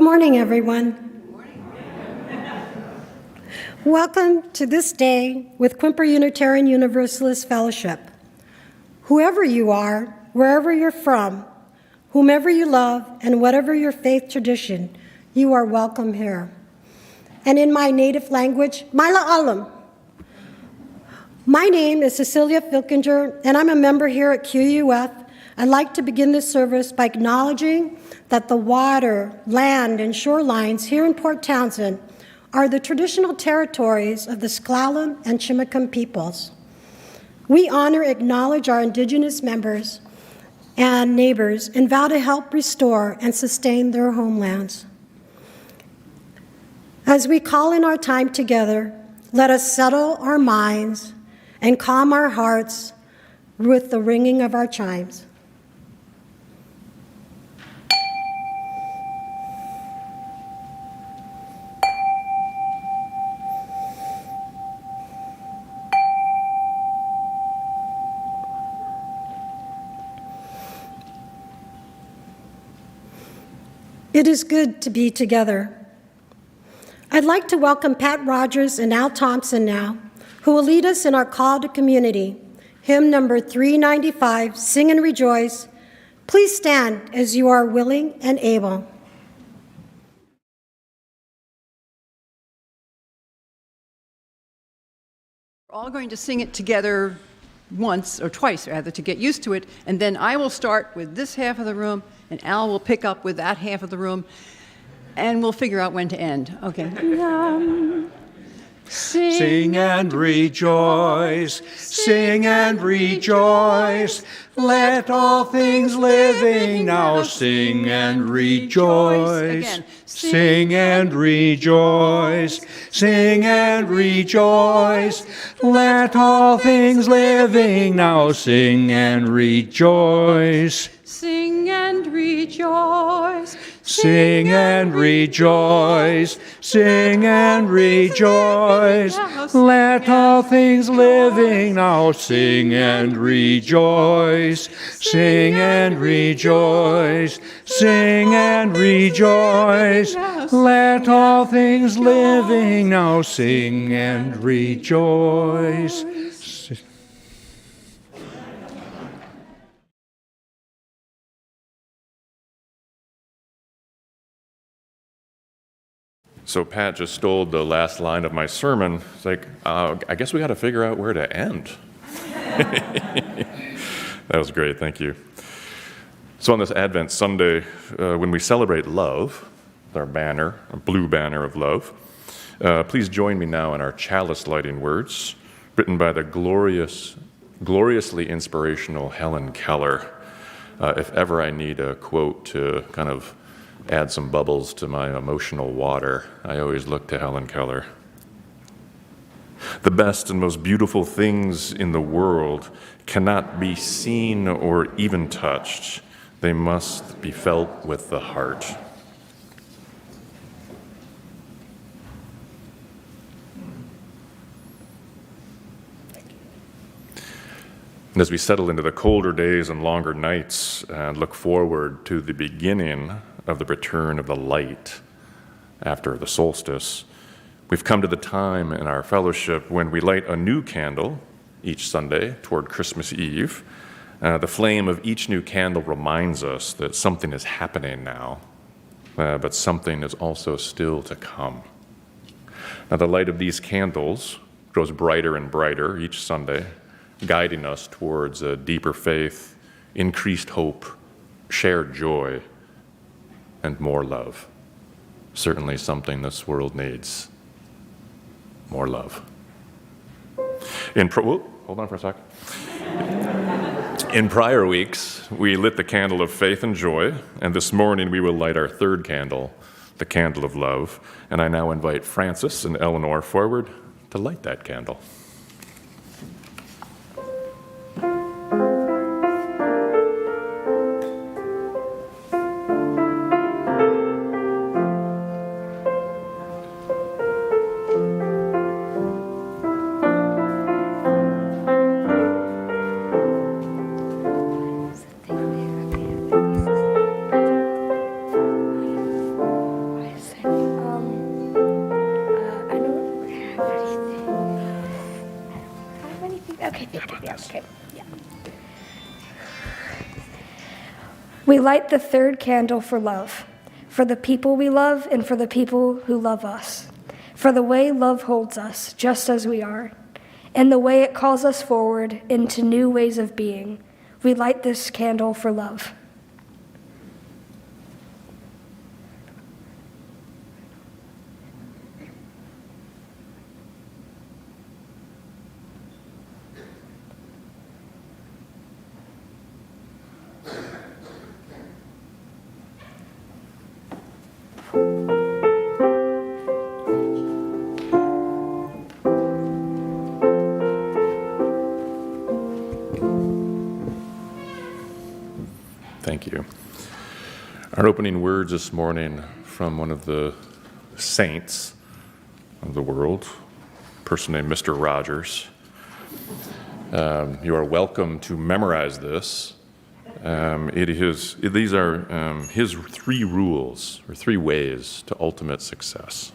morning, everyone. Welcome to this day with Quimper Unitarian Universalist Fellowship. Whoever you are, wherever you're from, whomever you love, and whatever your faith tradition, you are welcome here. And in my native language, Maila Alam. My name is Cecilia Flickinger, and I'm a member here at QUF. I'd like to begin this service by acknowledging that the water, land, and shorelines here in Port Townsend are the traditional territories of the Sklallam and Chimicum peoples. We honor, acknowledge our Indigenous members and neighbors and vow to help restore and sustain their homelands. As we call in our time together, let us settle our minds and calm our hearts with the ringing of our chimes. It is good to be together. I'd like to welcome Pat Rodgers and Al Thompson now, who will lead us in our call to community. Hymn number 395, Sing and Rejoice. Please stand as you are willing and able. We're all going to sing it together once or twice, rather, to get used to it, and then I will start with this half of the room, and Al will pick up with that half of the room, and we'll figure out when to end. Okay. Sing and rejoice, sing and rejoice. Let all things living now sing and rejoice. Again. Sing and rejoice, sing and rejoice. Let all things living now sing and rejoice. Sing and rejoice. Sing and rejoice, sing and rejoice. Let all things living now sing and rejoice. Sing and rejoice, sing and rejoice. Let all things living now sing and rejoice. So Pat just stole the last line of my sermon. It's like, I guess we got to figure out where to end. That was great, thank you. So on this Advent Sunday, when we celebrate love, our banner, a blue banner of love, please join me now in our chalice lighting words, written by the gloriously inspirational Helen Keller. If ever I need a quote to kind of add some bubbles to my emotional water, I always look to Helen Keller. The best and most beautiful things in the world cannot be seen or even touched. They must be felt with the heart. And as we settle into the colder days and longer nights and look forward to the beginning of the return of the light after the solstice, we've come to the time in our fellowship when we light a new candle each Sunday toward Christmas Eve. The flame of each new candle reminds us that something is happening now, but something is also still to come. Now, the light of these candles grows brighter and brighter each Sunday, guiding us towards a deeper faith, increased hope, shared joy, and more love. Certainly something this world needs. More love. Hold on for a sec. In prior weeks, we lit the candle of faith and joy, and this morning we will light our third candle, the candle of love. And I now invite Francis and Eleanor forward to light that candle. We light the third candle for love, for the people we love and for the people who love us, for the way love holds us just as we are, and the way it calls us forward into new ways of being. We light this candle for love. Thank you. Our opening words this morning from one of the saints of the world, a person named Mr. Rodgers. You are welcome to memorize this. These are his 3 rules, or 3 ways to ultimate success.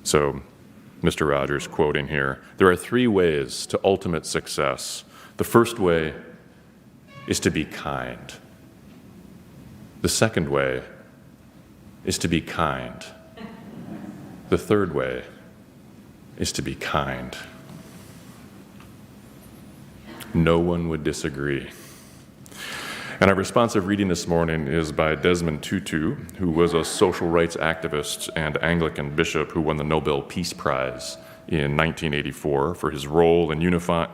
So, Mr. Rodgers quoting here, there are 3 ways to ultimate success. The first way is to be kind. The second way is to be kind. The third way is to be kind. No one would disagree. And our responsive reading this morning is by Desmond Tutu, who was a social rights activist and Anglican bishop who won the Nobel Peace Prize in 1984 for his role in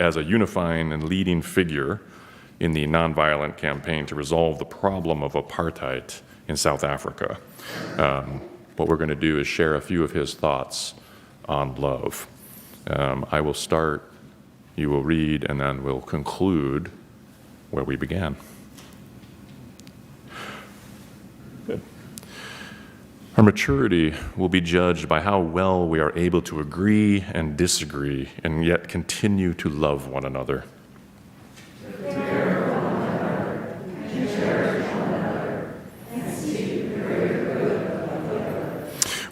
as a unifying and leading figure in the nonviolent campaign to resolve the problem of apartheid in South Africa. What we're going to do is share a few of his thoughts on love. I will start, you will read, and then we'll conclude where we began. Good. Our maturity will be judged by how well we are able to agree and disagree and yet continue to love one another.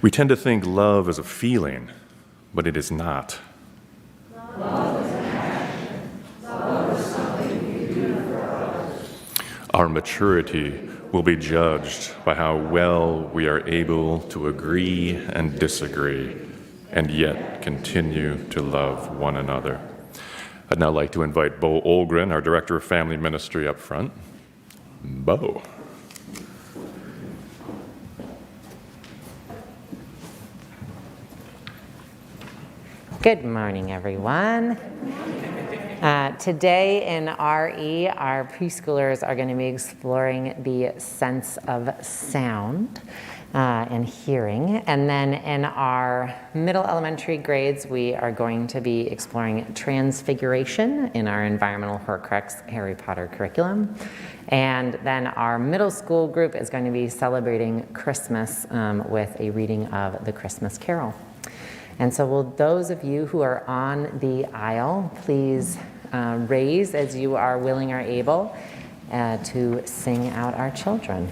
We tend to think love is a feeling, but it is not. Love is an action. Love is something we do for others. Our maturity will be judged by how well we are able to agree and disagree, and yet continue to love one another. I'd now like to invite Bo Olgren, our Director of Family Ministry, up front. Bo. Good morning, everyone. Today in RE, our preschoolers are going to be exploring the sense of sound and hearing. And then in our middle elementary grades, we are going to be exploring transfiguration in our environmental Horcrux Harry Potter curriculum. And then our middle school group is going to be celebrating Christmas with a reading of the Christmas Carol. And so will those of you who are on the aisle please raise as you are willing or able to sing out our children.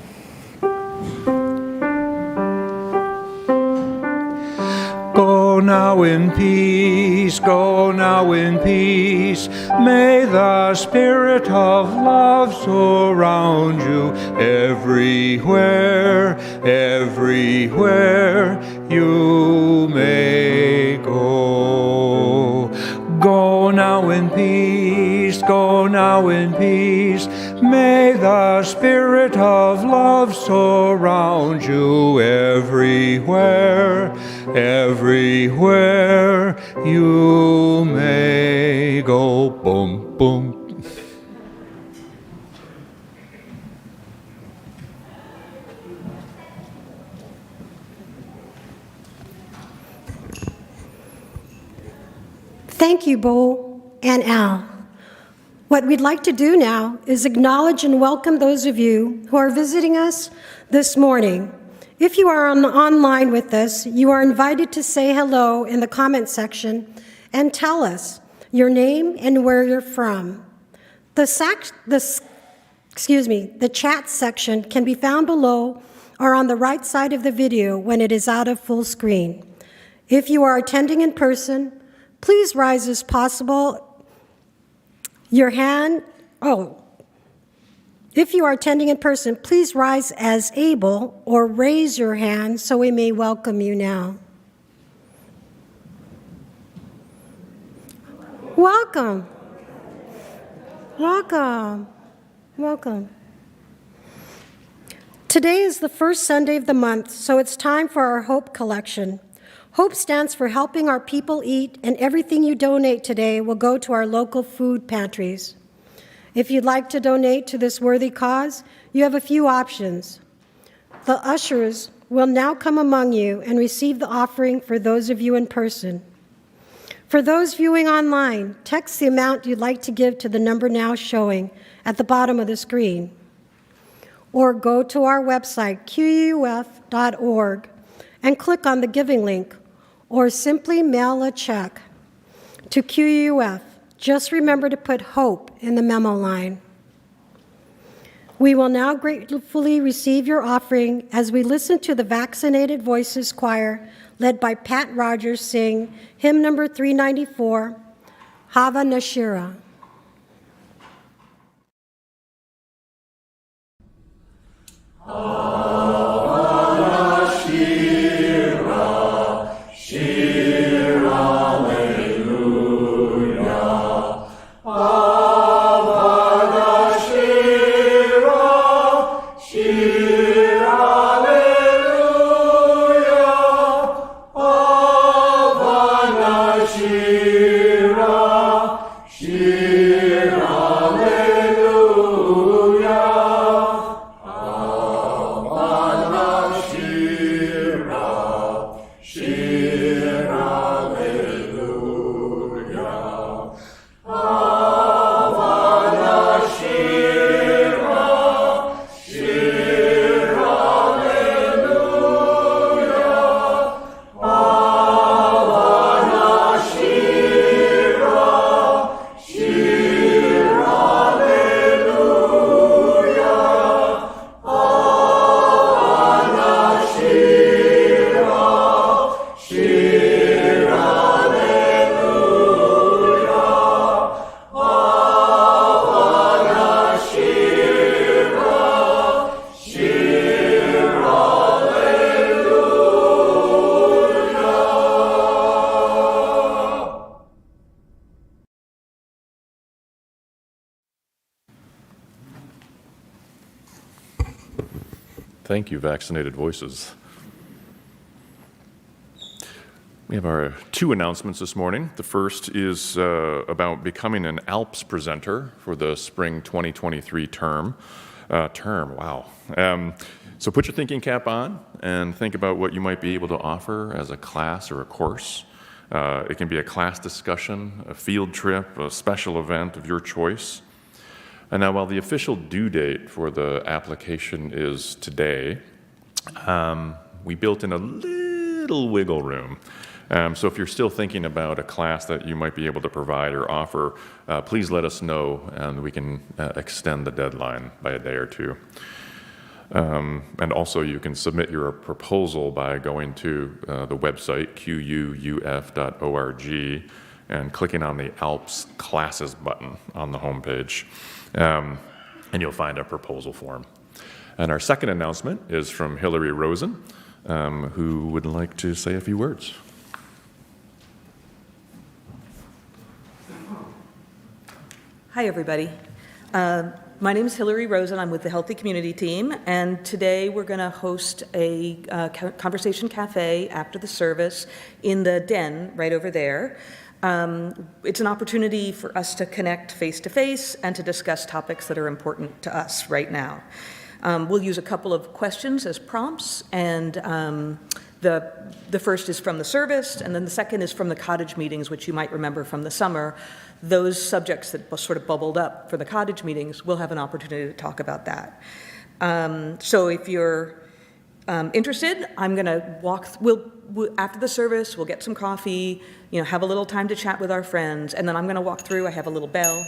Go now in peace, go now in peace. May the spirit of love surround you everywhere, everywhere you may go. Go now in peace, go now in peace. May the spirit of love surround you everywhere, everywhere you may go. Boom, boom. Thank you, Bo and Al. What we'd like to do now is acknowledge and welcome those of you who are visiting us this morning. If you are online with us, you are invited to say hello in the comment section and tell us your name and where you're from. The chat section can be found below or on the right side of the video when it is out of full screen. If you are attending in person, please rise as possible. Your hand, If you are attending in person, please rise as able or raise your hand so we may welcome you now. Welcome. Welcome. Welcome. Today is the first Sunday of the month, so it's time for our Hope collection. Hope stands for helping our people eat, and everything you donate today will go to our local food pantries. If you'd like to donate to this worthy cause, you have a few options. The ushers will now come among you and receive the offering for those of you in person. For those viewing online, text the amount you'd like to give to the number now showing at the bottom of the screen. Or go to our website, quuf.org, and click on the giving link, or simply mail a check to QUF. Just remember to put HOPE in the memo line. We will now gratefully receive your offering as we listen to the Vaccinated Voices Choir, led by Pat Rodgers, sing hymn number 394, Hava Nashira. Thank you, Vaccinated Voices. We have our two announcements this morning. The first is about becoming an ALPS presenter for the spring 2023 term. Wow. So put your thinking cap on and think about what you might be able to offer as a class or a course. It can be a class discussion, a field trip, a special event of your choice. And now, while the official due date for the application is today, we built in a little wiggle room. So if you're still thinking about a class that you might be able to provide or offer, please let us know, and we can extend the deadline by a day or two. And also, you can submit your proposal by going to the website, quuf.org, and clicking on the ALPS Classes button on the homepage. And you'll find a proposal form. And our second announcement is from Hillary Rosen, who would like to say a few words. Hi, everybody. My name is Hillary Rosen. I'm with the Healthy Community Team, and today we're going to host a conversation cafe after the service in the den right over there. It's an opportunity for us to connect face-to-face and to discuss topics that are important to us right now. We'll use a couple of questions as prompts, and the first is from the service, and then the second is from the cottage meetings, which you might remember from the summer. Those subjects that sort of bubbled up for the cottage meetings, we'll have an opportunity to talk about that. So if you're interested, I'm going to after the service, we'll get some coffee, have a little time to chat with our friends, and then I'm going to walk through. I have a little bell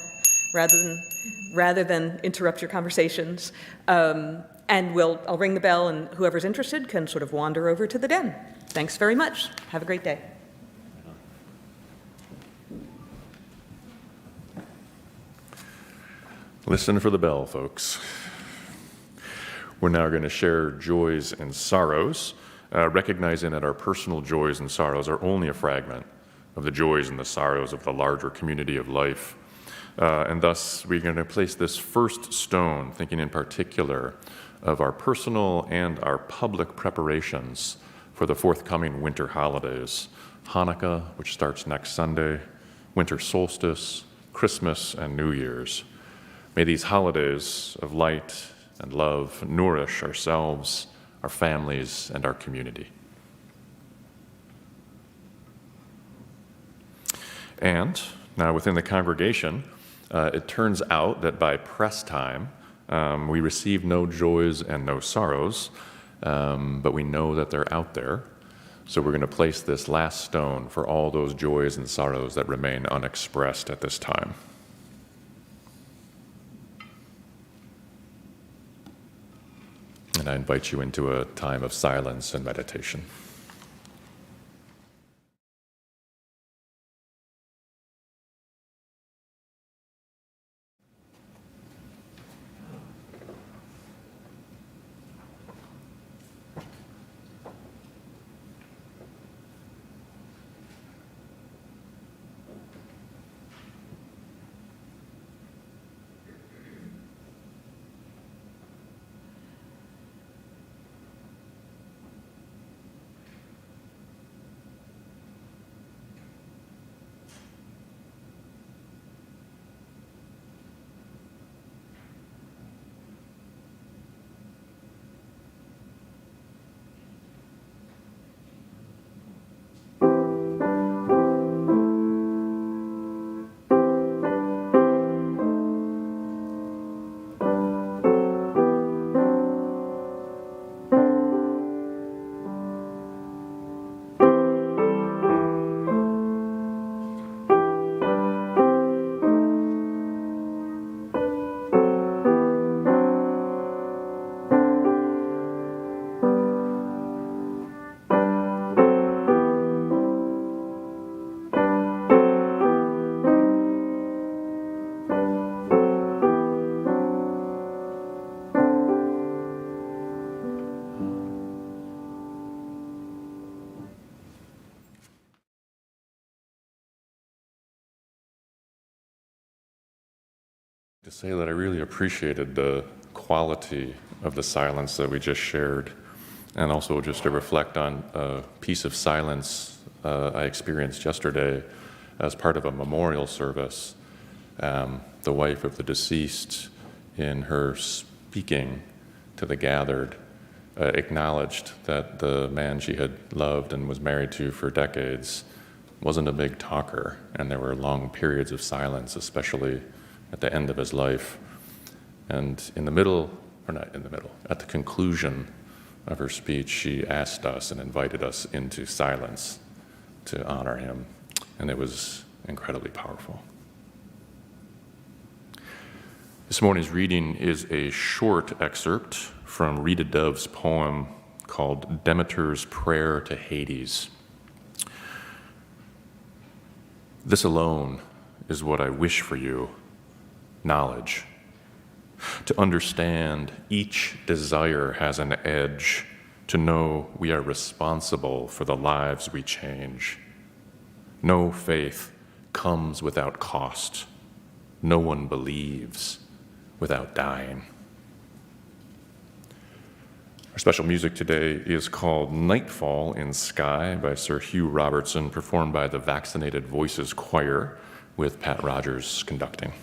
rather than interrupt your conversations. And I'll ring the bell, and whoever's interested can sort of wander over to the den. Thanks very much. Have a great day. Listen for the bell, folks. We're now going to share joys and sorrows, recognizing that our personal joys and sorrows are only a fragment of the joys and the sorrows of the larger community of life. And thus, we're going to place this first stone, thinking in particular of our personal and our public preparations for the forthcoming winter holidays, Hanukkah, which starts next Sunday, winter solstice, Christmas, and New Year's. May these holidays of light and love nourish ourselves, our families, and our community. And now within the congregation, it turns out that by press time, we receive no joys and no sorrows, but we know that they're out there. So we're going to place this last stone for all those joys and sorrows that remain unexpressed at this time. And I invite you into a time of silence and meditation. To say that I really appreciated the quality of the silence that we just shared, and also just to reflect on a piece of silence I experienced yesterday as part of a memorial service. The wife of the deceased, in her speaking to the gathered, acknowledged that the man she had loved and was married to for decades wasn't a big talker, and there were long periods of silence, especially at the end of his life. And in the middle, or not in the middle, at the conclusion of her speech, she asked us and invited us into silence to honor him. And it was incredibly powerful. This morning's reading is a short excerpt from Rita Dove's poem called Demeter's Prayer to Hades. This alone is what I wish for you, knowledge. To understand each desire has an edge, to know we are responsible for the lives we change. No faith comes without cost. No one believes without dying. Our special music today is called Nightfall in Sky by Sir Hugh Roberton, performed by the Vaccinated Voices Choir with Pat Rodgers conducting.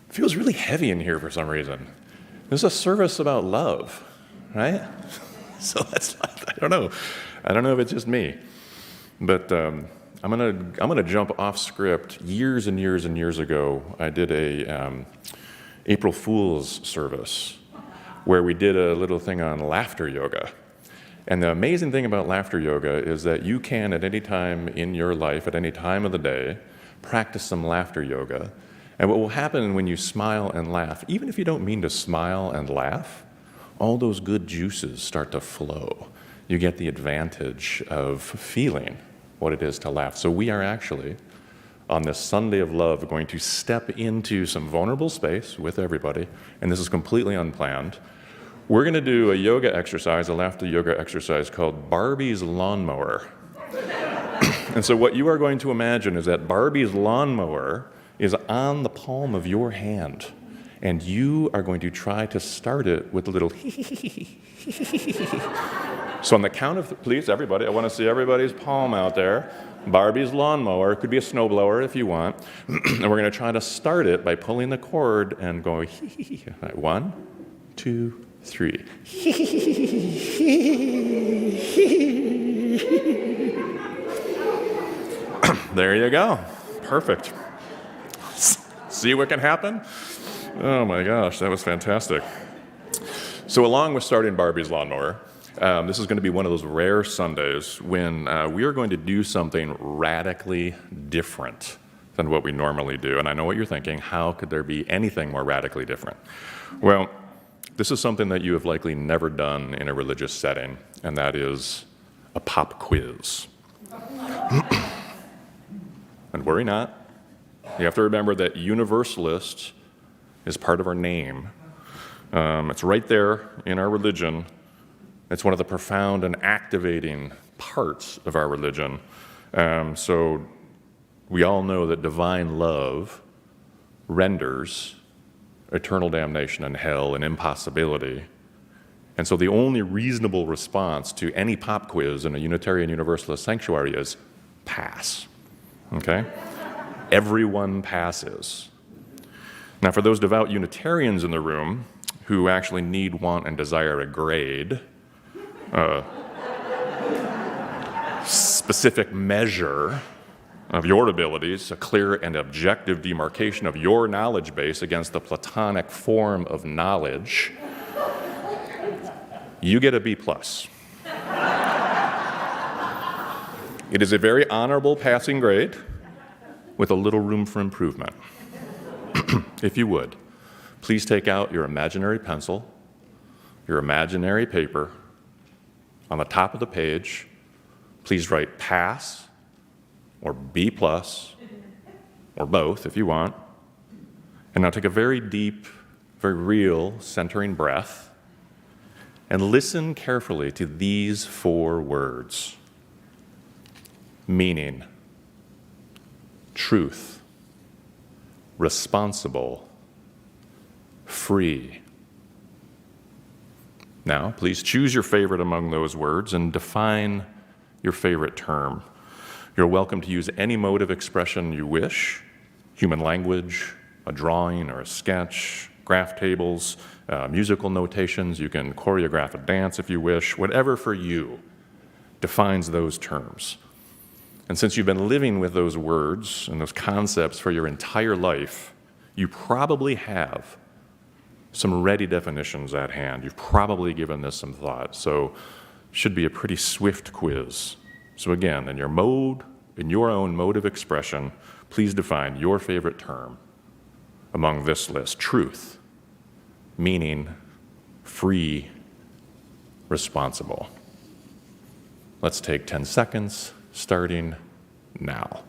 It feels really heavy in here for some reason. This is a service about love, right? So that's, I don't know. I don't know if it's just me. But I'm gonna jump off script. Years and years and years ago, I did a April Fool's service where we did a little thing on laughter yoga. And the amazing thing about laughter yoga is that you can, at any time in your life, at any time of the day, practice some laughter yoga. And what will happen when you smile and laugh, even if you don't mean to smile and laugh, all those good juices start to flow. You get the advantage of feeling what it is to laugh. So we are actually, on this Sunday of Love, going to step into some vulnerable space with everybody, and this is completely unplanned. We're going to do a yoga exercise, a laughter yoga exercise called Barbie's Lawnmower. And so what you are going to imagine is that Barbie's lawnmower is on the palm of your hand, and you are going to try to start it with a little So on the count of, please, everybody, I want to see everybody's palm out there. Barbie's lawnmower, it could be a snowblower if you want. And we're going to try to start it by pulling the cord and going, right, 1, 2, 3. There you go. Perfect. See what can happen? Oh my gosh, that was fantastic. So along with starting Barbie's lawnmower, this is going to be one of those rare Sundays when we are going to do something radically different than what we normally do. And I know what you're thinking, how could there be anything more radically different? Well, this is something that you have likely never done in a religious setting, and that is a pop quiz. And worry not. You have to remember that Universalist is part of our name. It's right there in our religion. It's one of the profound and activating parts of our religion. So we all know that divine love renders eternal damnation and hell an impossibility. And so the only reasonable response to any pop quiz in a Unitarian Universalist sanctuary is pass. Okay? Everyone passes. Now, for those devout Unitarians in the room who actually need, want, and desire a grade, specific measure of your abilities, a clear and objective demarcation of your knowledge base against the Platonic form of knowledge, you get a B+. It is a very honorable passing grade with a little room for improvement. If you would, please take out your imaginary pencil, your imaginary paper. On the top of the page, please write pass or B+, or both if you want. And now take a very deep, very real centering breath and listen carefully to these 4 words. Meaning, truth, responsible, free. Now, please choose your favorite among those words and define your favorite term. You're welcome to use any mode of expression you wish, human language, a drawing or a sketch, graph tables, musical notations. You can choreograph a dance if you wish, whatever for you defines those terms. And since you've been living with those words and those concepts for your entire life, you probably have some ready definitions at hand. You've probably given this some thought, so it should be a pretty swift quiz. So again, in your own mode of expression, please define your favorite term among this list. Truth, meaning, free, responsible. Let's take 10 seconds, starting now.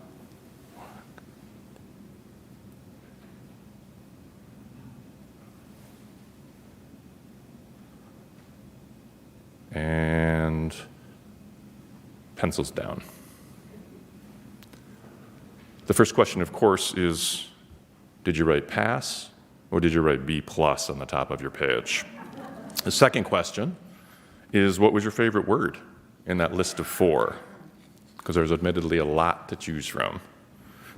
And pencils down. The first question, of course, is, did you write pass or did you write B+ on the top of your page? The second question is, what was your favorite word in that list of 4? Because there's admittedly a lot to choose from.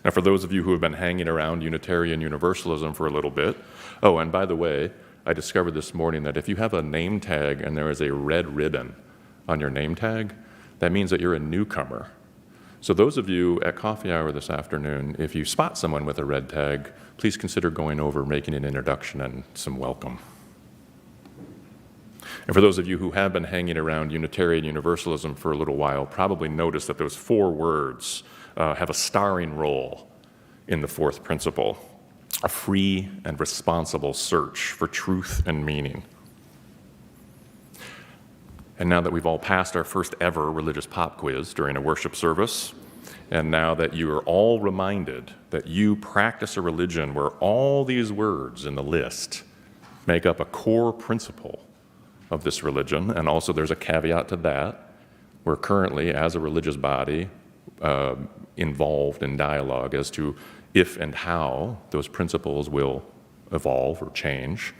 Now, for those of you who have been hanging around Unitarian Universalism for a little bit, oh, and by the way, I discovered this morning that if you have a name tag and there is a red ribbon on your name tag, that means that you're a newcomer. So those of you at coffee hour this afternoon, if you spot someone with a red tag, please consider going over, making an introduction and some welcome. And for those of you who have been hanging around Unitarian Universalism for a little while, probably notice that those 4 words have a starring role in the 4th principle: a free and responsible search for truth and meaning. And now that we've all passed our first ever religious pop quiz during a worship service, and now that you are all reminded that you practice a religion where all these words in the list make up a core principle of this religion, and also there's a caveat to that, we're currently, as a religious body, involved in dialogue as to if and how those principles will evolve or change.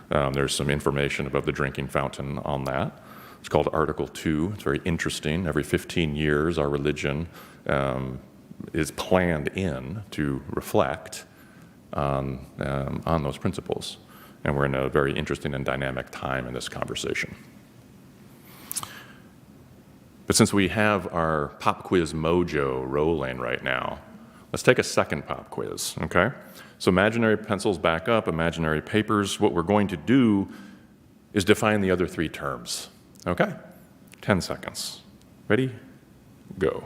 There's some information above the drinking fountain on that. It's called Article 2. It's very interesting. Every 15 years, our religion is planned in to reflect on those principles. And we're in a very interesting and dynamic time in this conversation. But since we have our pop quiz mojo rolling right now, let's take a second pop quiz, okay? So imaginary pencils back up, imaginary papers. What we're going to do is define the other 3 terms, okay? 10 seconds. Ready? Go.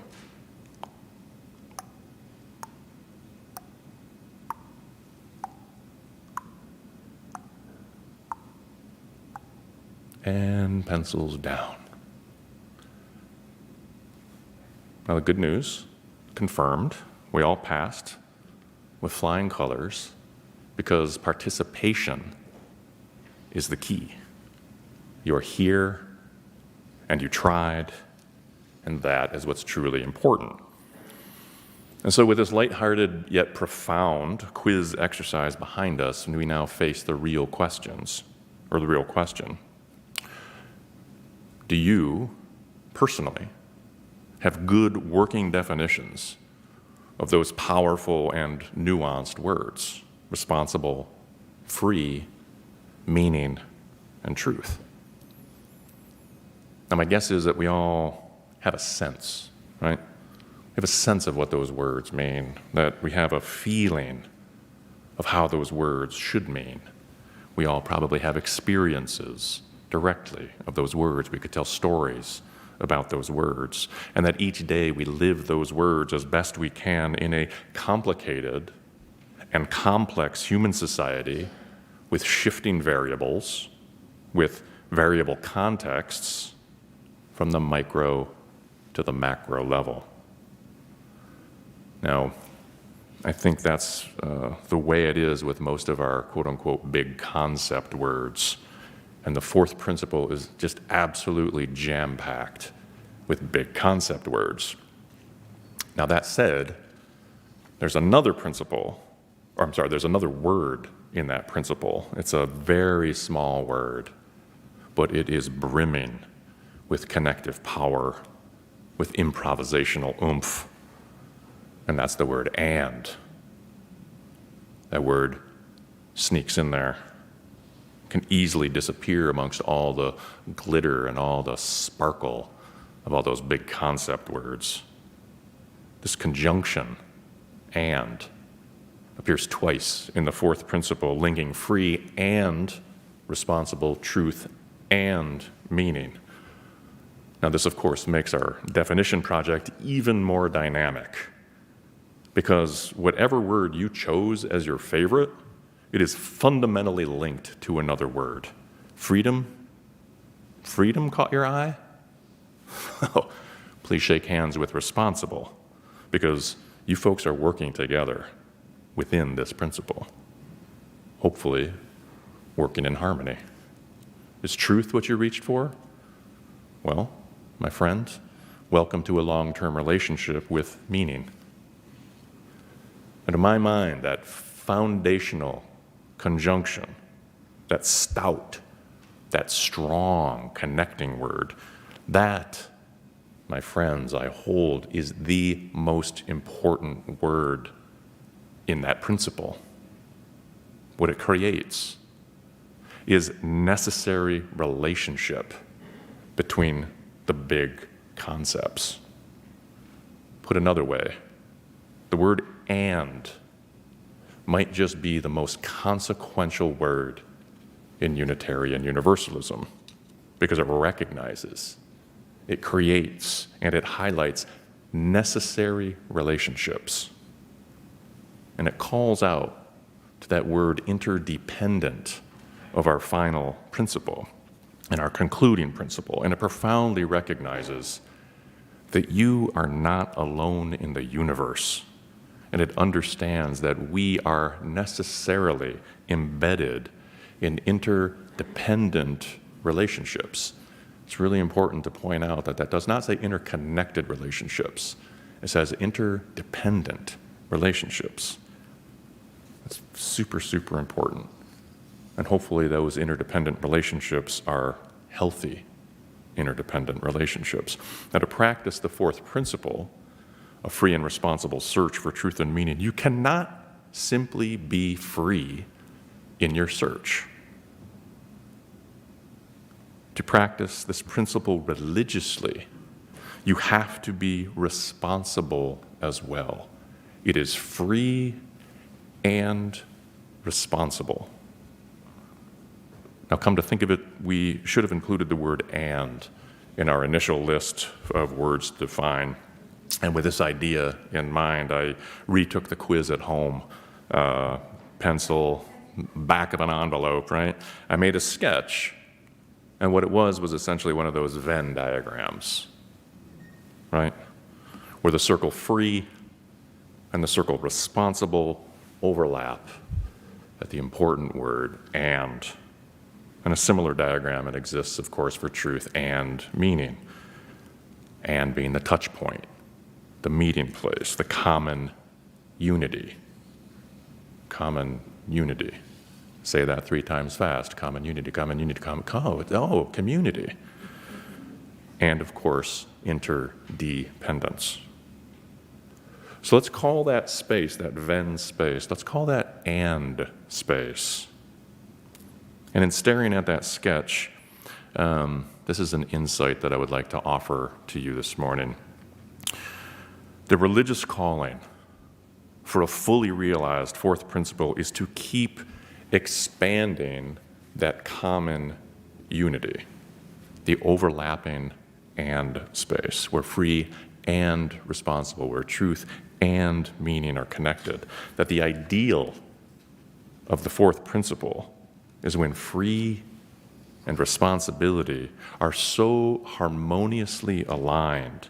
And pencils down. Now the good news, confirmed, we all passed with flying colors because participation is the key. You're here and you tried, and that is what's truly important. And so with this lighthearted yet profound quiz exercise behind us, we now face the real questions, or the real question. Do you, personally, have good working definitions of those powerful and nuanced words: responsible, free, meaning, and truth? Now, my guess is that we all have a sense, right? We have a sense of what those words mean, that we have a feeling of how those words should mean. We all probably have experiences directly of those words. We could tell stories about those words, and that each day we live those words as best we can in a complicated and complex human society with shifting variables, with variable contexts from the micro to the macro level. Now, I think that's the way it is with most of our quote-unquote big concept words. And the 4th principle is just absolutely jam-packed with big concept words. Now that said, there's another word in that principle. It's a very small word, but it is brimming with connective power, with improvisational oomph. And that's the word "and." That word sneaks in there, can easily disappear amongst all the glitter and all the sparkle of all those big concept words. This conjunction, "and," appears twice in the 4th principle, linking free and responsible, truth and meaning. Now this, of course, makes our definition project even more dynamic, because whatever word you chose as your favorite, it is fundamentally linked to another word. Freedom? Freedom caught your eye? Oh, please shake hands with responsible, because you folks are working together within this principle, hopefully working in harmony. Is truth what you reached for? Well, my friend, welcome to a long-term relationship with meaning. And to my mind, that foundational conjunction, that stout, that strong connecting word, that, my friends, I hold is the most important word in that principle. What it creates is necessary relationship between the big concepts. Put another way, the word "and" might just be the most consequential word in Unitarian Universalism because it recognizes, it creates, and it highlights necessary relationships. And it calls out to that word interdependent of our final principle and our concluding principle, and it profoundly recognizes that you are not alone in the universe, and it understands that we are necessarily embedded in interdependent relationships. It's really important to point out that that does not say interconnected relationships. It says interdependent relationships. That's super, super important. And hopefully those interdependent relationships are healthy interdependent relationships. Now, to practice the fourth principle, a free and responsible search for truth and meaning, you cannot simply be free in your search. To practice this principle religiously, you have to be responsible as well. It is free and responsible. Now, come to think of it, we should have included the word "and" in our initial list of words to define. And with this idea in mind, I retook the quiz at home, pencil, back of an envelope, right? I made a sketch, and what it was essentially one of those Venn diagrams, right? Where the circle free and the circle responsible overlap at the important word "and." And a similar diagram, it exists, of course, for truth and meaning. And being the touch point, the meeting place, the common unity. Common unity. Say that 3 times fast. Common unity, common unity, community. And, of course, interdependence. So let's call that space, that Venn space, let's call that "and" space. And in staring at that sketch, this is an insight that I would like to offer to you this morning. The religious calling for a fully realized fourth principle is to keep expanding that common unity, the overlapping "and" space, where free and responsible, where truth and meaning are connected. That the ideal of the fourth principle is when free and responsibility are so harmoniously aligned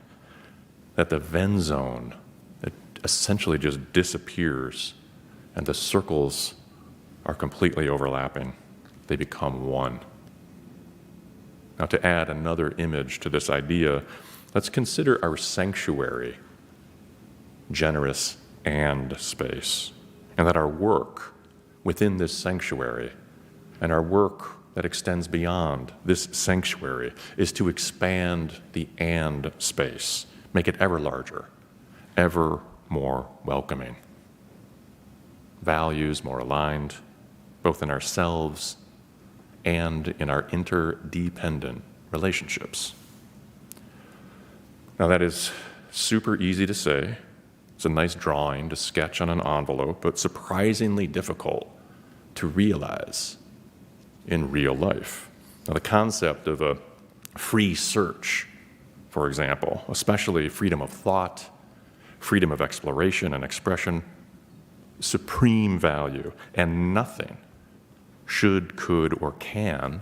that the Venn zone essentially just disappears and the circles are completely overlapping. They become one. Now, to add another image to this idea, let's consider our sanctuary, generous "and" space, and that our work within this sanctuary and our work that extends beyond this sanctuary is to expand the "and" space, make it ever larger, ever more welcoming. Values more aligned, both in ourselves and in our interdependent relationships. Now, that is super easy to say. It's a nice drawing to sketch on an envelope, but surprisingly difficult to realize in real life. Now, the concept of a free search, for example, especially freedom of thought, freedom of exploration and expression, supreme value, and nothing should, could, or can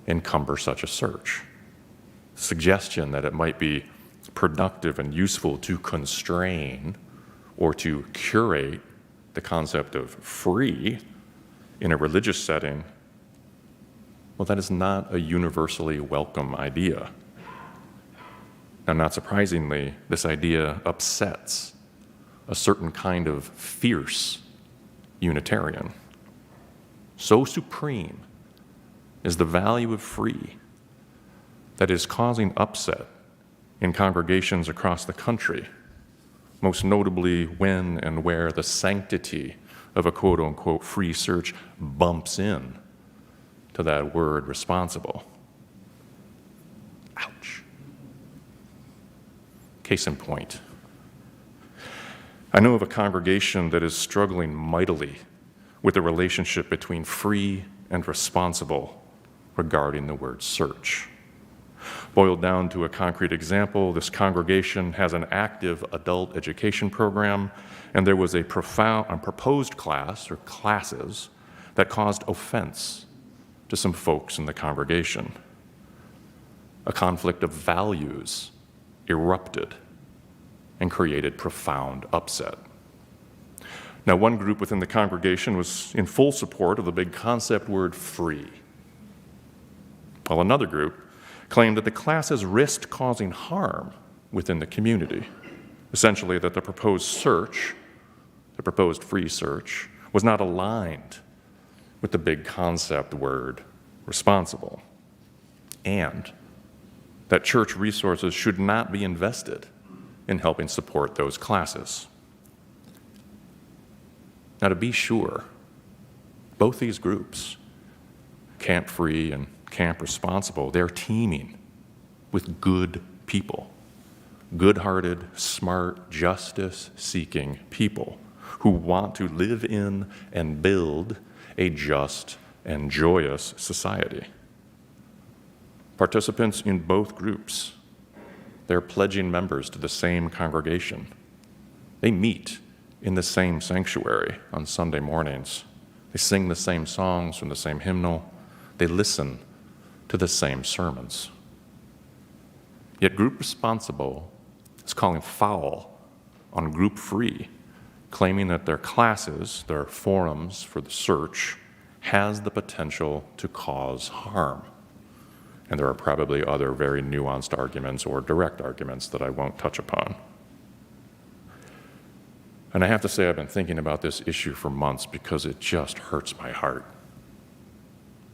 encumber such a search. Suggestion that it might be productive and useful to constrain or to curate the concept of free in a religious setting, well, that is not a universally welcome idea. Now, not surprisingly, this idea upsets a certain kind of fierce Unitarian. So supreme is the value of free that is causing upset in congregations across the country most notably when and where the sanctity of a quote-unquote free search bumps in to that word responsible. Ouch. Case in point, I know of a congregation that is struggling mightily with the relationship between free and responsible regarding the word search. Boiled down to a concrete example, this congregation has an active adult education program, and there was a proposed class or classes that caused offense to some folks in the congregation. A conflict of values erupted and created profound upset. Now, one group within the congregation was in full support of the big concept word free, while another group claimed that the classes risked causing harm within the community. Essentially, that the proposed search, the proposed free search, was not aligned with the big concept word responsible, and that church resources should not be invested in helping support those classes. Now, to be sure, both these groups, Camp Free and Camp Responsible, they're teaming with good people, good-hearted, smart, justice-seeking people who want to live in and build a just and joyous society. Participants in both groups, they're pledging members to the same congregation. They meet in the same sanctuary on Sunday mornings. They sing the same songs from the same hymnal. They listen to the same sermons. Yet Group Responsible is calling foul on Group Free, claiming that their classes, their forums for the search, has the potential to cause harm. And there are probably other very nuanced arguments or direct arguments that I won't touch upon. And I have to say I've been thinking about this issue for months because it just hurts my heart.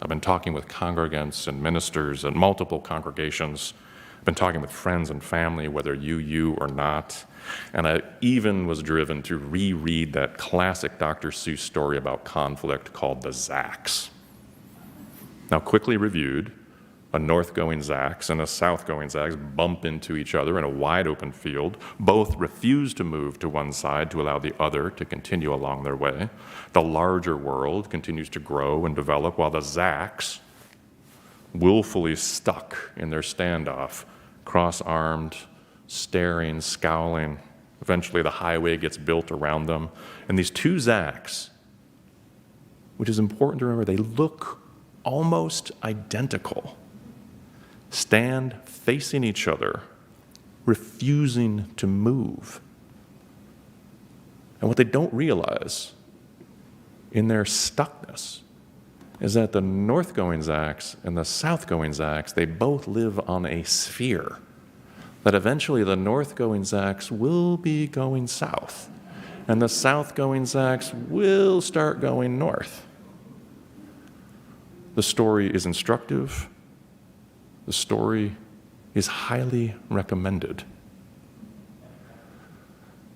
I've been talking with congregants and ministers at multiple congregations. I've been talking with friends and family, whether you or not. And I even was driven to reread that classic Dr. Seuss story about conflict called the Zacks. Now, quickly reviewed, a north-going Zacks and a south-going Zacks bump into each other in a wide-open field. Both refuse to move to one side to allow the other to continue along their way. The larger world continues to grow and develop while the Zacks, willfully stuck in their standoff, cross-armed, staring, scowling. Eventually the highway gets built around them. And these two Zacks, which is important to remember, they look almost identical, stand facing each other, refusing to move. And what they don't realize in their stuckness is that the north-going Zacks and the south-going Zacks, they both live on a sphere, that eventually the north-going Zacks will be going south, and the south-going Zacks will start going north. The story is instructive. The story is highly recommended.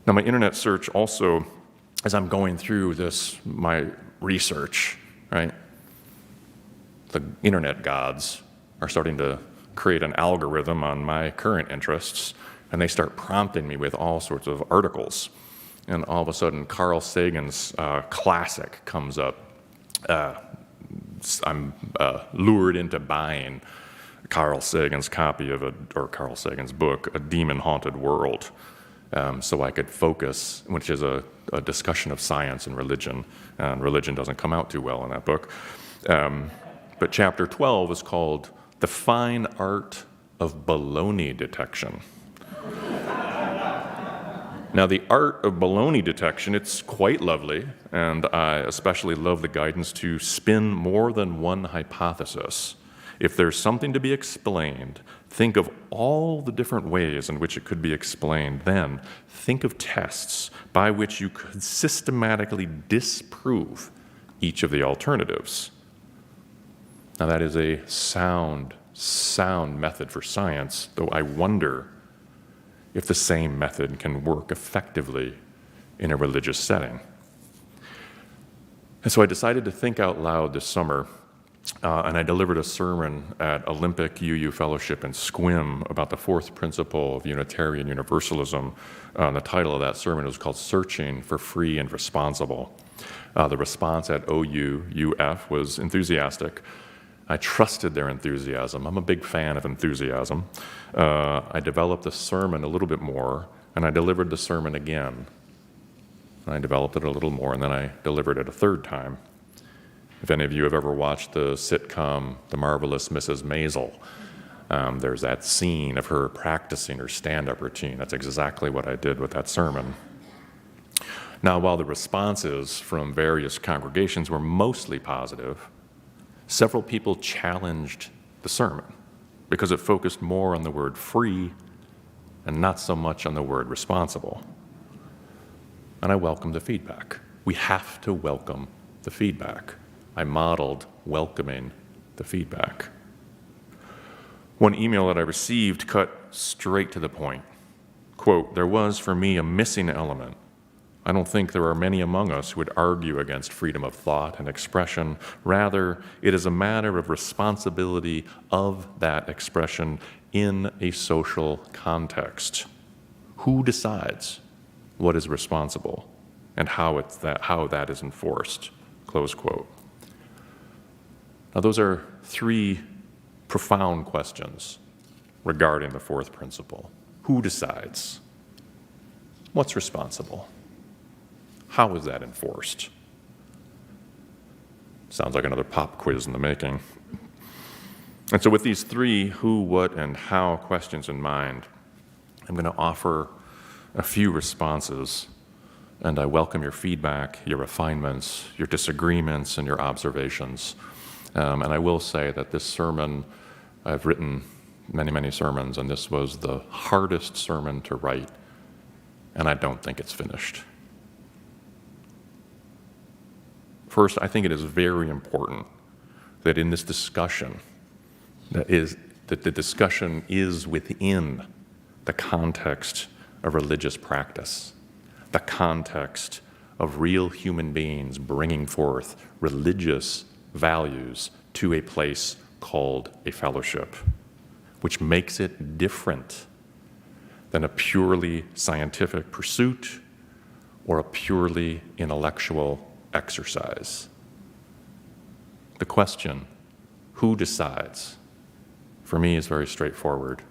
Now, my internet search also, as I'm going through my research, right, the internet gods are starting to create an algorithm on my current interests, and they start prompting me with all sorts of articles. And all of a sudden, Carl Sagan's classic comes up. I'm lured into buying Carl Sagan's Carl Sagan's book, A Demon-Haunted World, so I could focus, which is a discussion of science and religion. And religion doesn't come out too well in that book. But chapter 12 is called The Fine Art of Baloney Detection. Now, the art of baloney detection, it's quite lovely, and I especially love the guidance to spin more than one hypothesis. If there's something to be explained, think of all the different ways in which it could be explained. Then think of tests by which you could systematically disprove each of the alternatives. Now, that is a sound method for science, though I wonder if the same method can work effectively in a religious setting. And so I decided to think out loud this summer, and I delivered a sermon at Olympic UU Fellowship in Squim about the fourth principle of Unitarian Universalism. The title of that sermon was called Searching for Free and Responsible. The response at OU-UF was enthusiastic. I trusted their enthusiasm. I'm a big fan of enthusiasm. I developed the sermon a little bit more, and I delivered the sermon again. I developed it a little more, and then I delivered it a third time. If any of you have ever watched the sitcom The Marvelous Mrs. Maisel, there's that scene of her practicing her stand-up routine. That's exactly what I did with that sermon. Now, while the responses from various congregations were mostly positive, several people challenged the sermon because it focused more on the word free and not so much on the word responsible. And I welcomed the feedback. We have to welcome the feedback. I modeled welcoming the feedback. One email that I received cut straight to the point. Quote, "There was for me a missing element. I don't think there are many among us who would argue against freedom of thought and expression. Rather, it is a matter of responsibility of that expression in a social context. Who decides what is responsible and how that is enforced?" Close quote. Now, those are three profound questions regarding the fourth principle. Who decides? What's responsible? How is that enforced? Sounds like another pop quiz in the making. And so with these three who, what, and how questions in mind, I'm going to offer a few responses, and I welcome your feedback, your refinements, your disagreements, and your observations. And I will say that this sermon, I've written many, many sermons, and this was the hardest sermon to write, and I don't think it's finished. First, I think it is very important that in this discussion, that the discussion is within the context of religious practice, the context of real human beings bringing forth religious values to a place called a fellowship, which makes it different than a purely scientific pursuit or a purely intellectual exercise. The question, who decides, for me is very straightforward.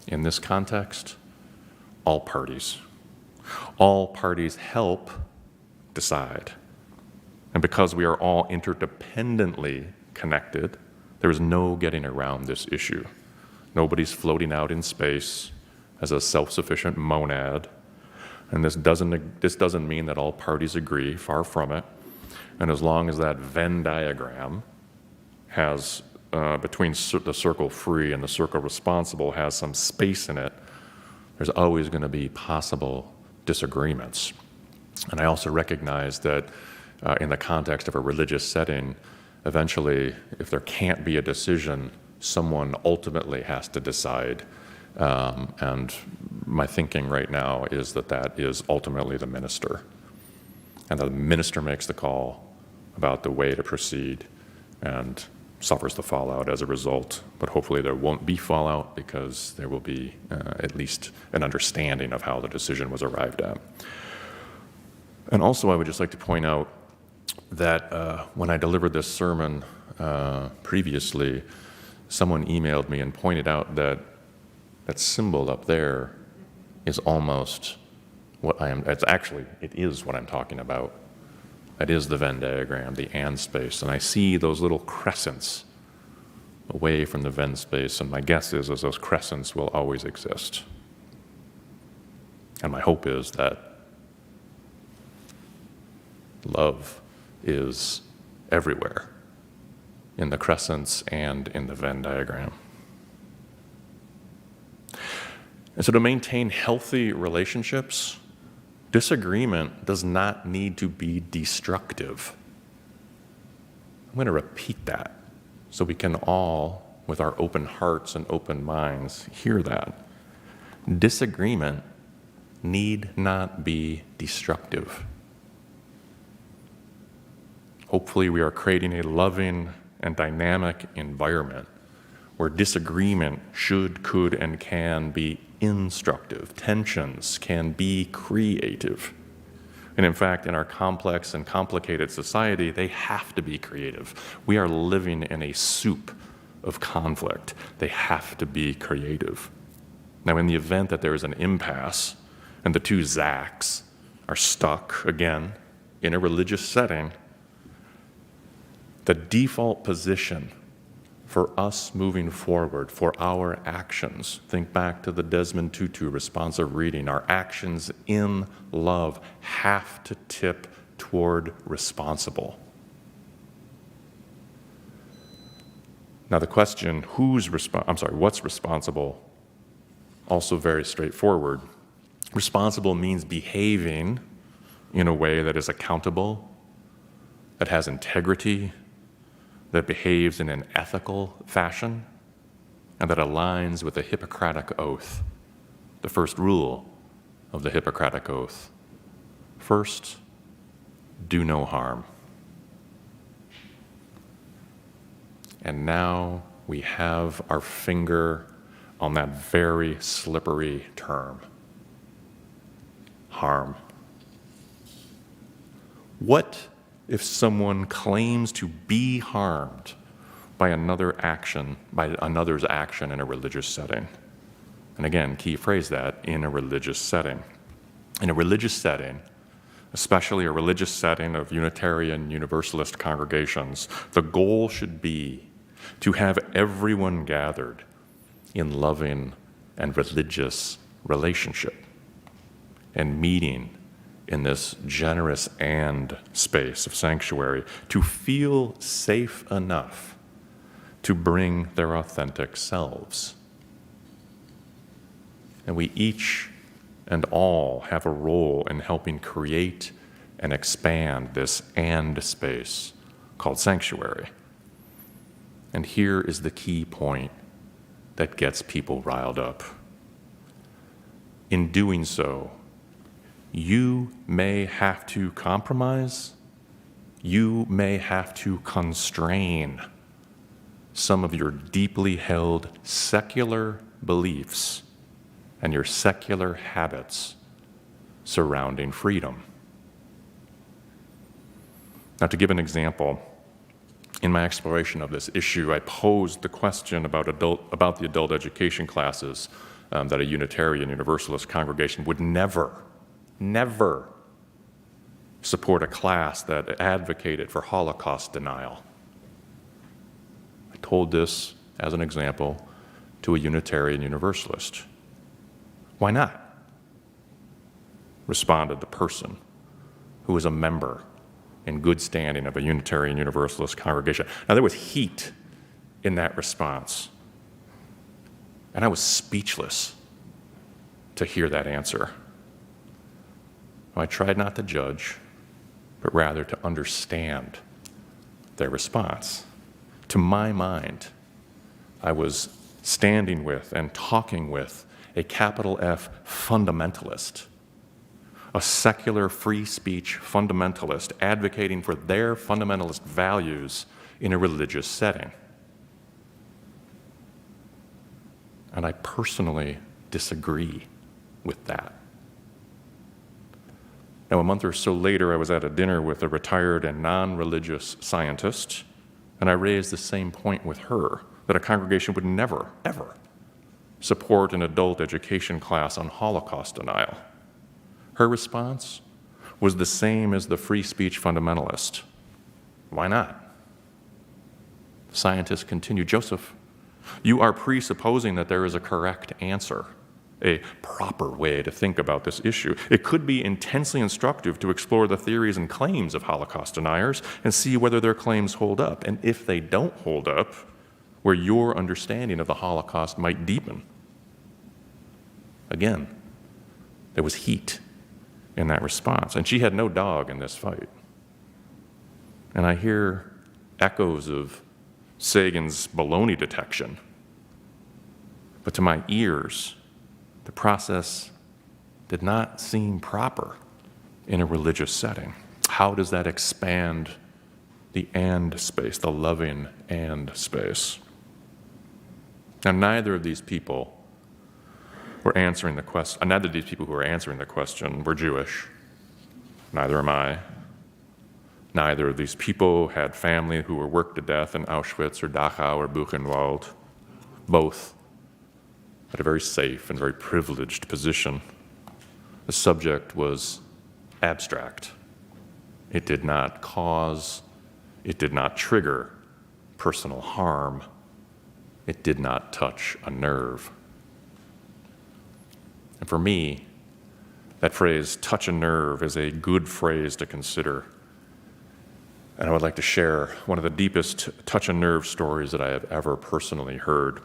In this context, all parties. All parties help decide. And because we are all interdependently connected, there is no getting around this issue. Nobody's floating out in space as a self-sufficient monad. And this doesn't mean that all parties agree, far from it. And as long as that Venn diagram has, between the circle free and the circle responsible, has some space in it, there's always going to be possible disagreements. And I also recognize that in the context of a religious setting, eventually, if there can't be a decision, someone ultimately has to decide. And my thinking right now is that that is ultimately the minister. And the minister makes the call about the way to proceed and suffers the fallout as a result. But hopefully there won't be fallout because there will be at least an understanding of how the decision was arrived at. And also I would just like to point out that when I delivered this sermon previously, someone emailed me and pointed out that that symbol up there is almost what I am. It is what I'm talking about. It is the Venn diagram, the and space. And I see those little crescents away from the Venn space. And my guess is those crescents will always exist. And my hope is that love is everywhere, in the crescents and in the Venn diagram. And so to maintain healthy relationships, disagreement does not need to be destructive. I'm going to repeat that so we can all, with our open hearts and open minds, hear that. disagreement need not be destructive. Hopefully, we are creating a loving and dynamic environment where disagreement should, could, and can be instructive. Tensions can be creative. And in fact, in our complex and complicated society, they have to be creative. We are living in a soup of conflict. They have to be creative. Now, in the event that there is an impasse and the two Zacks are stuck again in a religious setting, the default position for us moving forward, for our actions, think back to the Desmond Tutu responsive reading, our actions in love have to tip toward responsible. Now the question, what's responsible? Also very straightforward. Responsible means behaving in a way that is accountable, that has integrity, that behaves in an ethical fashion, and that aligns with the Hippocratic Oath, the first rule of the Hippocratic Oath. First, do no harm. And now we have our finger on that very slippery term, harm. What if someone claims to be harmed by another's action in a religious setting? And again, key phrase that, in a religious setting. In a religious setting, especially a religious setting of Unitarian Universalist congregations, the goal should be to have everyone gathered in loving and religious relationship and meeting in this generous and space of sanctuary to feel safe enough to bring their authentic selves. And we each and all have a role in helping create and expand this and space called sanctuary. And here is the key point that gets people riled up. In doing so, you may have to compromise, you may have to constrain some of your deeply held secular beliefs and your secular habits surrounding freedom. Now, to give an example, in my exploration of this issue, I posed the question about the adult education classes that a Unitarian Universalist congregation would never support a class that advocated for Holocaust denial. I told this as an example to a Unitarian Universalist. Why not? Responded the person who was a member in good standing of a Unitarian Universalist congregation. Now, there was heat in that response, and I was speechless to hear that answer. I tried not to judge, but rather to understand their response. To my mind, I was standing with and talking with a capital F fundamentalist, a secular free speech fundamentalist advocating for their fundamentalist values in a religious setting. And I personally disagree with that. Now, a month or so later, I was at a dinner with a retired and non-religious scientist, and I raised the same point with her, that a congregation would never, ever support an adult education class on Holocaust denial. Her response was the same as the free speech fundamentalist. Why not? The scientist continued, Joseph, you are presupposing that there is a correct answer, a proper way to think about this issue. It could be intensely instructive to explore the theories and claims of Holocaust deniers and see whether their claims hold up. And if they don't hold up, where your understanding of the Holocaust might deepen. Again, there was heat in that response, and she had no dog in this fight. And I hear echoes of Sagan's baloney detection, but to my ears, the process did not seem proper in a religious setting. How does that expand the and space, the loving and space? Now, neither of these people were answering the question. Neither of these people who were answering the question were Jewish. Neither am I. Neither of these people had family who were worked to death in Auschwitz or Dachau or Buchenwald. Both had a very safe and very privileged position. The subject was abstract. It did not cause, it did not trigger personal harm. It did not touch a nerve. And for me, that phrase, touch a nerve, is a good phrase to consider. And I would like to share one of the deepest touch a nerve stories that I have ever personally heard.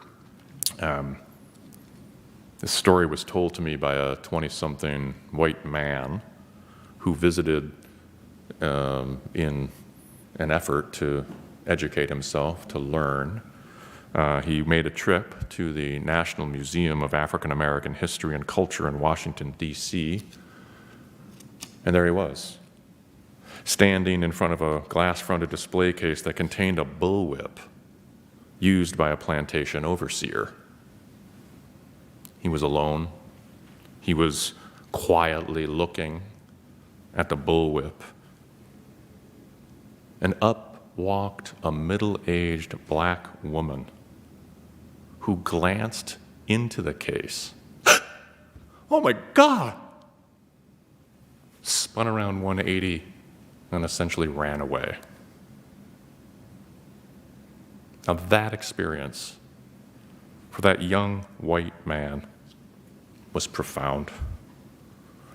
This story was told to me by a 20-something white man who visited in an effort to educate himself, to learn. He made a trip to the National Museum of African American History and Culture in Washington, D.C., and there he was, standing in front of a glass-fronted display case that contained a bullwhip used by a plantation overseer. He was alone. He was quietly looking at the bullwhip, and up walked a middle-aged black woman who glanced into the case. Oh my God! Spun around 180 and essentially ran away. Now that experience for that young white man was profound.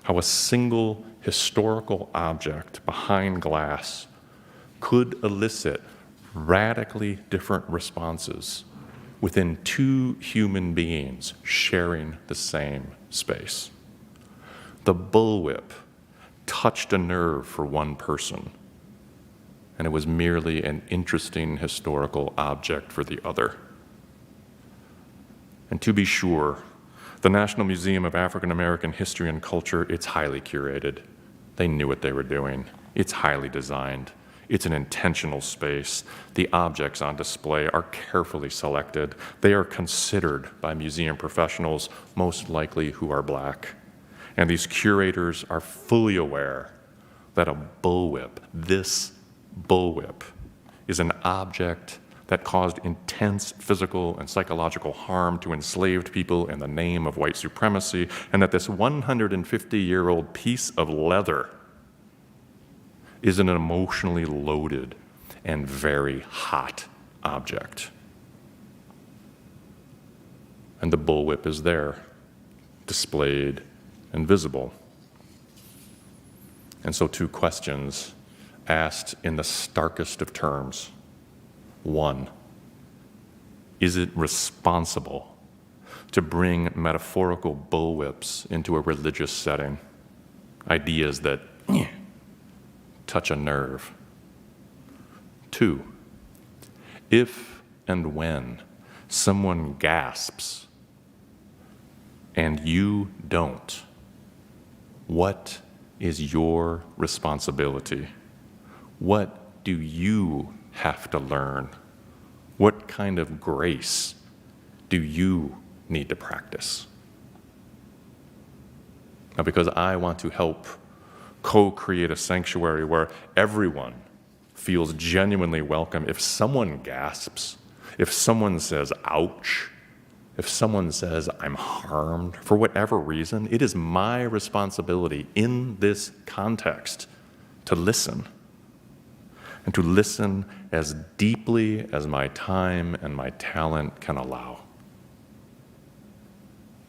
How a single historical object behind glass could elicit radically different responses within two human beings sharing the same space. The bullwhip touched a nerve for one person, and it was merely an interesting historical object for the other. And to be sure, the National Museum of African American History and Culture, it's highly curated. They knew what they were doing. It's highly designed. It's an intentional space. The objects on display are carefully selected. They are considered by museum professionals, most likely who are black. And these curators are fully aware that a bullwhip, this bullwhip, is an object that caused intense physical and psychological harm to enslaved people in the name of white supremacy, and that this 150-year-old piece of leather is an emotionally loaded and very hot object. And the bullwhip is there, displayed and visible. And so two questions asked in the starkest of terms. One, is it responsible to bring metaphorical bullwhips into a religious setting? Ideas that touch a nerve. Two, if and when someone gasps and you don't, what is your responsibility? What do you have to learn? What kind of grace do you need to practice? Now, because I want to help co-create a sanctuary where everyone feels genuinely welcome, if someone gasps, if someone says, ouch, if someone says, I'm harmed, for whatever reason, it is my responsibility in this context to listen, and to listen as deeply as my time and my talent can allow.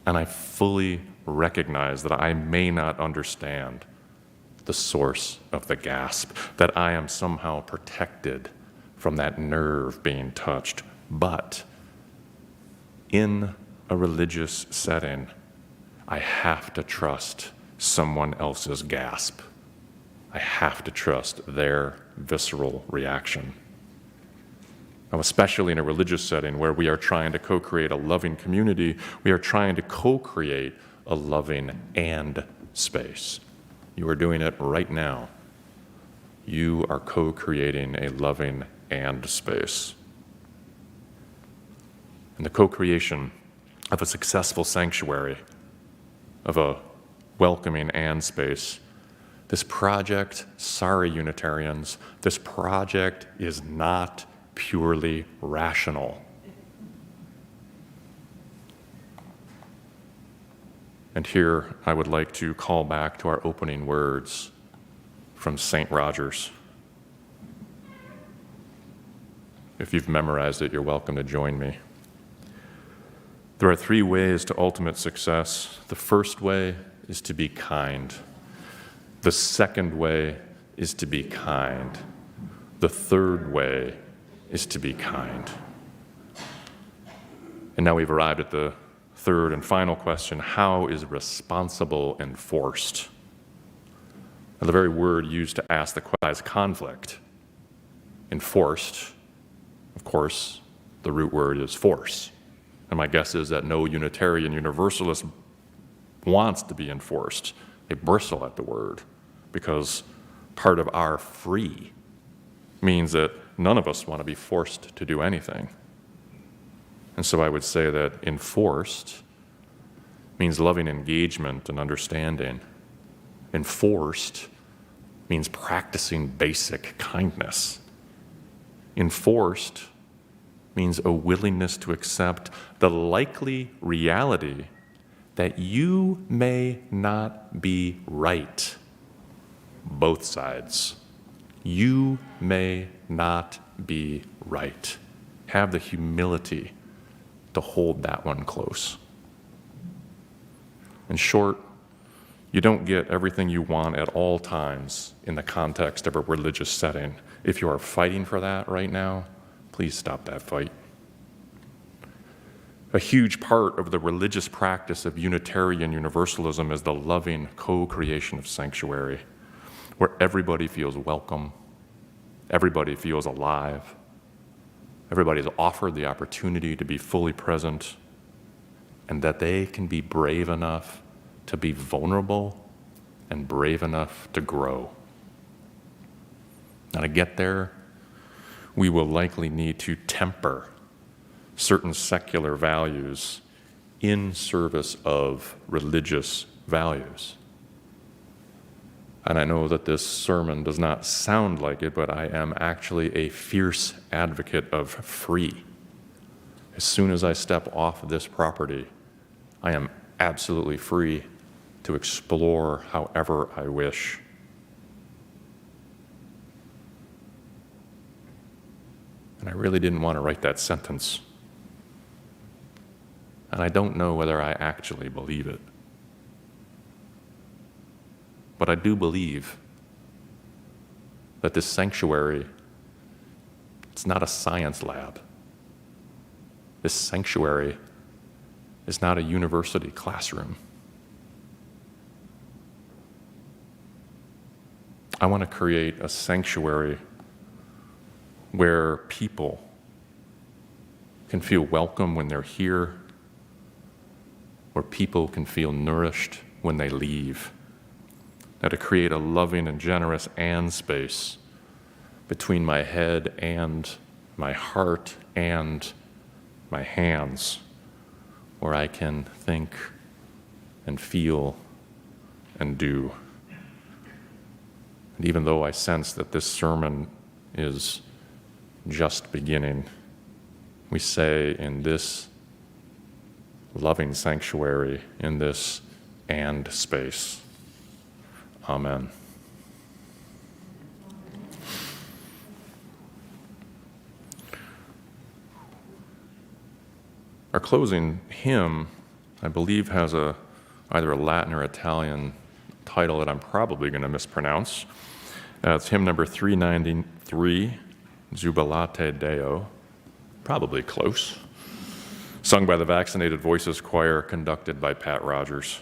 And I fully recognize that I may not understand the source of the gasp, that I am somehow protected from that nerve being touched. But in a religious setting, I have to trust someone else's gasp. I have to trust their visceral reaction. Now, especially in a religious setting where we are trying to co-create a loving community, we are trying to co-create a loving and space. You are doing it right now. You are co-creating a loving and space. And the co-creation of a successful sanctuary, of a welcoming and space, this project, sorry Unitarians, this project is not purely rational. And here I would like to call back to our opening words from St. Rodgers. If you've memorized it, you're welcome to join me. There are 3 ways to ultimate success. The first way is to be kind. The second way is to be kind. The third way is to be kind. And now we've arrived at the third and final question: how is responsible enforced? Now, the very word used to ask the question is conflict. Enforced, of course, the root word is force. And my guess is that no Unitarian Universalist wants to be enforced. They bristle at the word because part of our free means that none of us want to be forced to do anything. And so I would say that enforced means loving engagement and understanding. Enforced means practicing basic kindness. Enforced means a willingness to accept the likely reality that you may not be right. Both sides. You may not be right. Have the humility to hold that one close. In short, you don't get everything you want at all times in the context of a religious setting. If you are fighting for that right now, please stop that fight. A huge part of the religious practice of Unitarian Universalism is the loving co-creation of sanctuary, where everybody feels welcome, everybody feels alive, everybody is offered the opportunity to be fully present, and that they can be brave enough to be vulnerable and brave enough to grow. Now, to get there, we will likely need to temper certain secular values in service of religious values. And I know that this sermon does not sound like it, but I am actually a fierce advocate of free. As soon as I step off this property, I am absolutely free to explore however I wish. And I really didn't want to write that sentence. And I don't know whether I actually believe it. But I do believe that this sanctuary, it's not a science lab. This sanctuary is not a university classroom. I want to create a sanctuary where people can feel welcome when they're here, where people can feel nourished when they leave. Now, to create a loving and generous and space between my head and my heart and my hands, where I can think and feel and do. And even though I sense that this sermon is just beginning, we say in this loving sanctuary, in this and space. Amen. Our closing hymn, I believe, has either a Latin or Italian title that I'm probably going to mispronounce. It's hymn number 393, Jubilate Deo, probably close, sung by the Vaccinated Voices Choir, conducted by Pat Rodgers.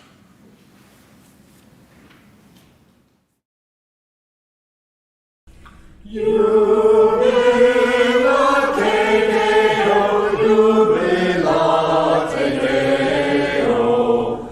Jubilate Deo, Jubilate Deo,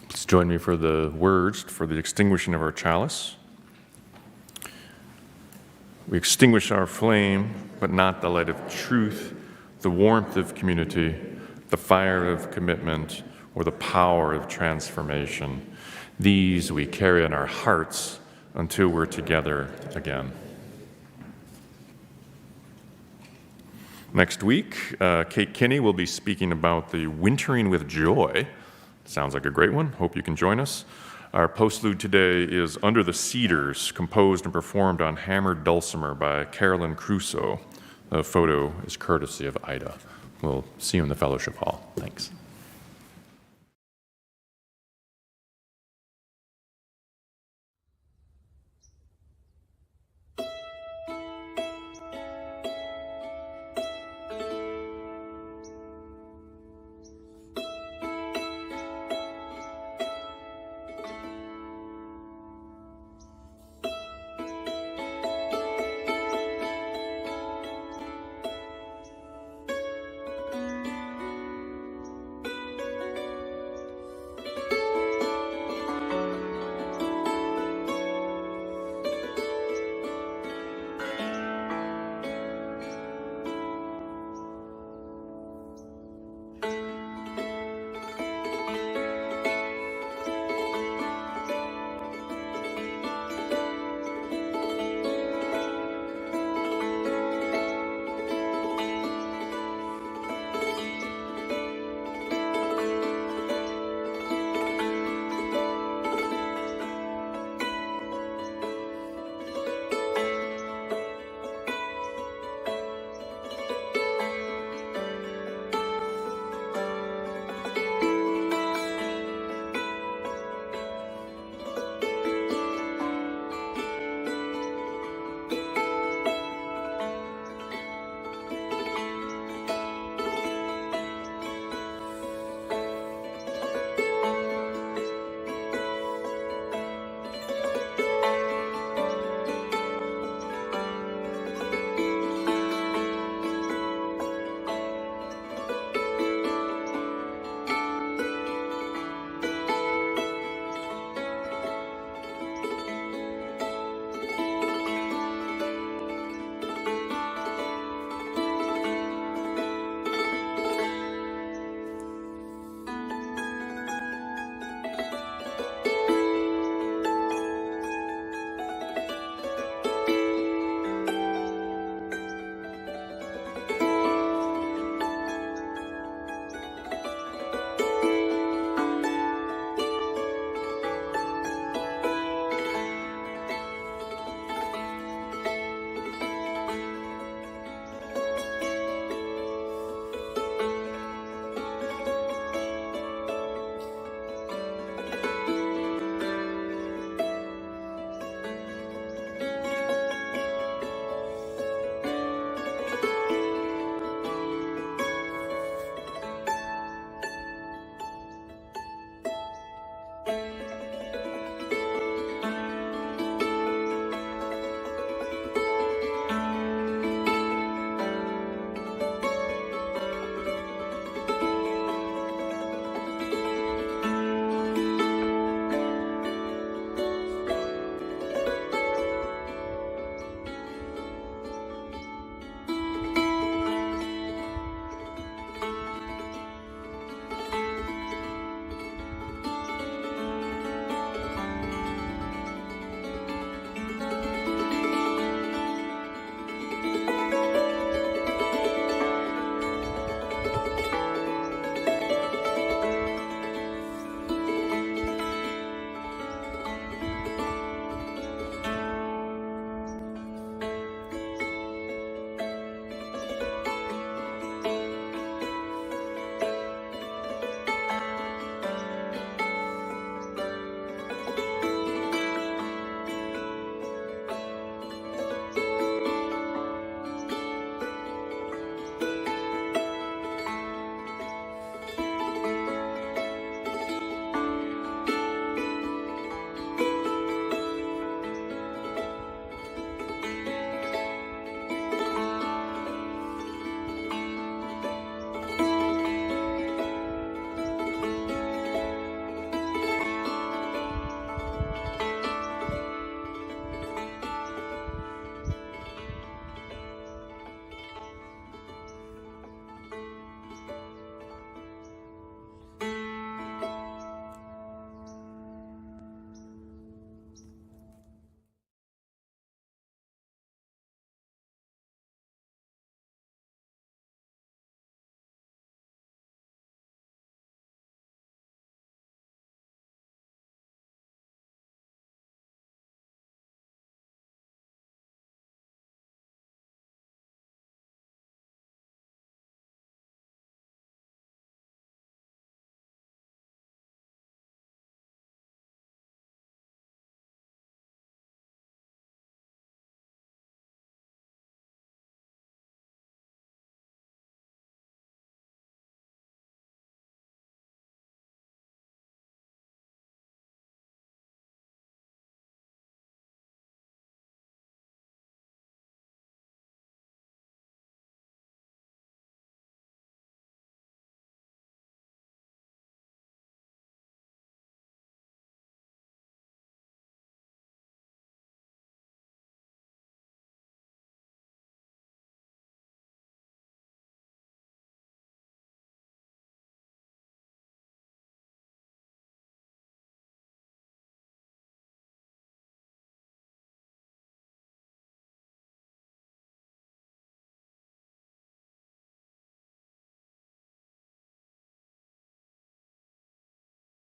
Please join me for the words for the extinguishing of our chalice. We extinguish our flame, but not the light of truth, the warmth of community, the fire of commitment, or the power of transformation. These we carry in our hearts until we're together again. Next week, Kate Kinney will be speaking about the Wintering with Joy. Sounds like a great one. Hope you can join us. Our postlude today is Under the Cedars, composed and performed on hammered dulcimer by Carolyn Cruso. The photo is courtesy of Ida. We'll see you in the fellowship hall. Thanks.